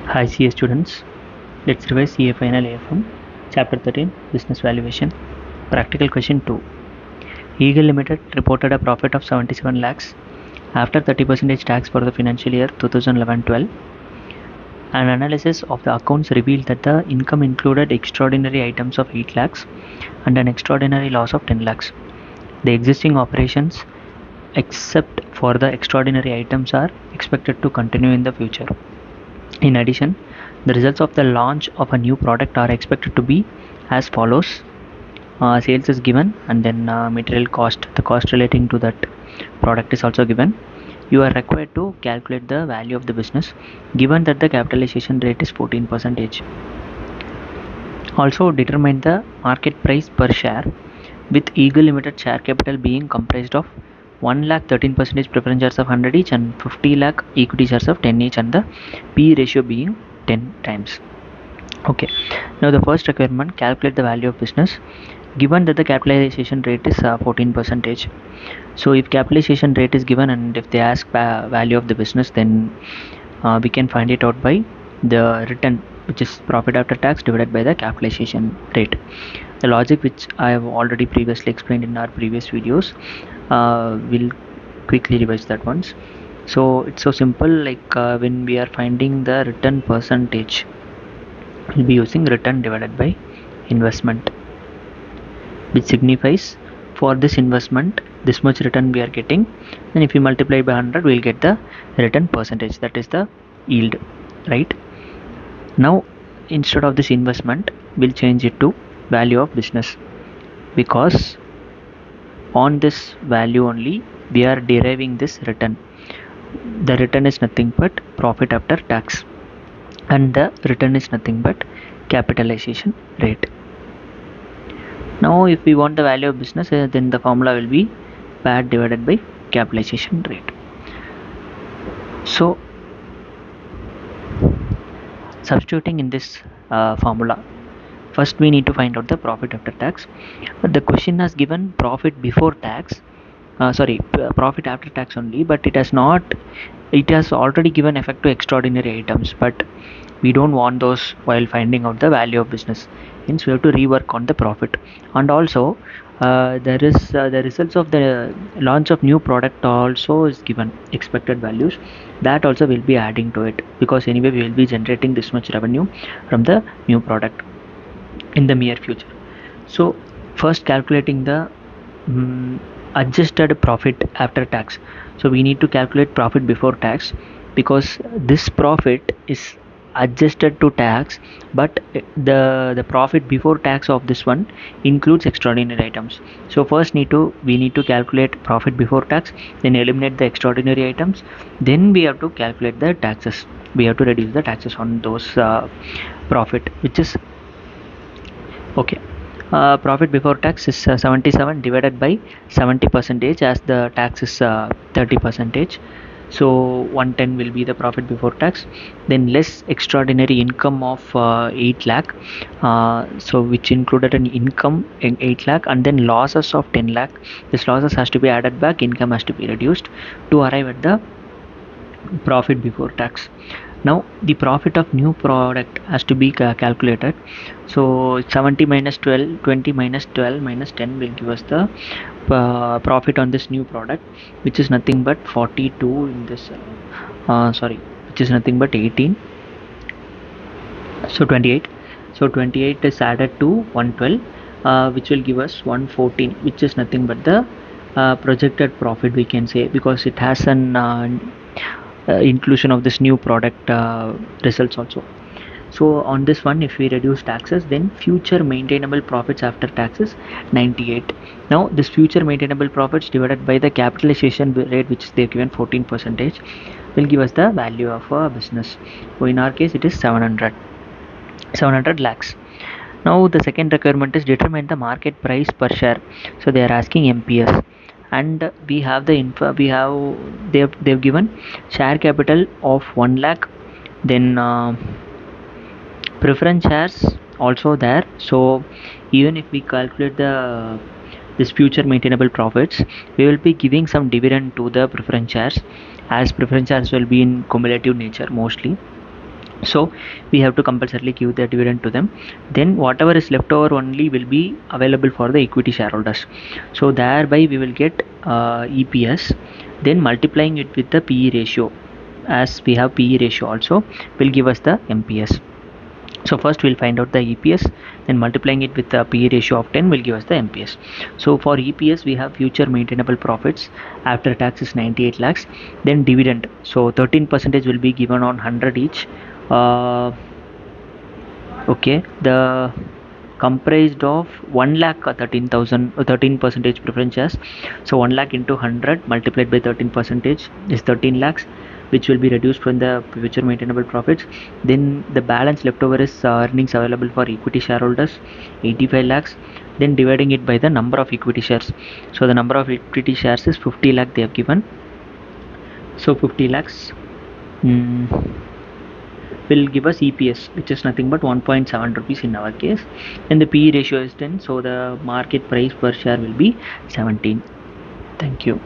Hi CA students, let's revise CA Final AFM, Chapter 13, Business Valuation. Practical question 2. Eagle Limited reported a profit of 77 lakhs after 30% tax for the financial year 2011-12. An analysis of the accounts revealed that the income included extraordinary items of 8 lakhs and an extraordinary loss of 10 lakhs. The existing operations, except for the extraordinary items, are expected to continue in the future. In addition, the results of the launch of a new product are expected to be as follows. Sales is given, and then material cost, the cost relating to that product is also given. You are required to calculate the value of the business given that the capitalization rate is 14%. Also determine the market price per share with Eagle Limited share capital being comprised of 1 lakh 13% preference shares of 100 each and 50 lakh equity shares of 10 each, and the P ratio being 10 times. Okay, now the first requirement, calculate the value of business given that the capitalization rate is 14%. So if capitalization rate is given and if they ask value of the business, then we can find it out by the return, which is profit after tax divided by the capitalization rate. The logic which I have already previously explained in our previous videos, we'll quickly revise that once. So it's so simple, like when we are finding the return percentage, we'll be using return divided by investment, which signifies for this investment this much return we are getting, and if we multiply by 100 we'll get the return percentage, that is the yield, right? Now instead of this investment we'll change it to value of business, because on this value only we are deriving this return. The return is nothing but profit after tax, and the return is nothing but capitalization rate. Now if we want the value of business, then the formula will be PAT divided by capitalization rate. So substituting in this formula, first we need to find out the profit after tax. The question has given profit before tax, profit after tax only, but it has already given effect to extraordinary items, but we don't want those while finding out the value of business. Hence we have to rework on the profit. And also there is the results of the launch of new product also is given, expected values, that also will be adding to it, because anyway we will be generating this much revenue from the new product in the near future. So first calculating the adjusted profit after tax. So we need to calculate profit before tax, because this profit is adjusted to tax, but the profit before tax of this one includes extraordinary items. So first we need to calculate profit before tax, then eliminate the extraordinary items, then we have to calculate the taxes. We have to reduce the taxes on those profit, which is okay. Profit before tax is 77 divided by 70%, as the tax is 30%. So 110 will be the profit before tax, then less extraordinary income of 8 lakh, so which included an income in 8 lakh, and then losses of 10 lakh. This losses has to be added back, income has to be reduced to arrive at the profit before tax. Now the profit of new product has to be calculated. So 70 minus 12, 20 minus 12 minus 10 will give us the profit on this new product, which is nothing but 42 in this which is nothing but 18, so 28. So 28 is added to 112, which will give us 114, which is nothing but the projected profit, we can say, because it has an inclusion of this new product results also. So on this one, if we reduce taxes, then future maintainable profits after taxes 98. Now this future maintainable profits divided by the capitalization rate, which they've given 14%, will give us the value of a business. So in our case it is 700 lakhs. Now the second requirement is determine the market price per share. So they are asking MPS, and we have the info. They've given share capital of 1 lakh, then preference shares also there. So even if we calculate this future maintainable profits, we will be giving some dividend to the preference shares, as preference shares will be in cumulative nature mostly. So we have to compulsorily give the dividend to them. Then whatever is left over only will be available for the equity shareholders. So thereby we will get EPS. Then multiplying it with the PE ratio, as we have PE ratio also, will give us the MPS. So first we'll find out the EPS, then multiplying it with the PE ratio of 10 will give us the MPS. So for EPS we have future maintainable profits after tax is 98 lakhs. Then dividend, so 13% will be given on 100 each. Okay, the comprised of 1 lakh 13,000 13 percentage preference shares. So 1 lakh into 100 multiplied by 13 percentage is 13 lakhs, which will be reduced from the future maintainable profits. Then the balance left over is earnings available for equity shareholders, 85 lakhs. Then dividing it by the number of equity shares. So the number of equity shares is 50 lakh they have given. So 50 lakhs will give us EPS, which is nothing but 1.7 rupees in our case. And the PE ratio is 10, so the market price per share will be 17. Thank you.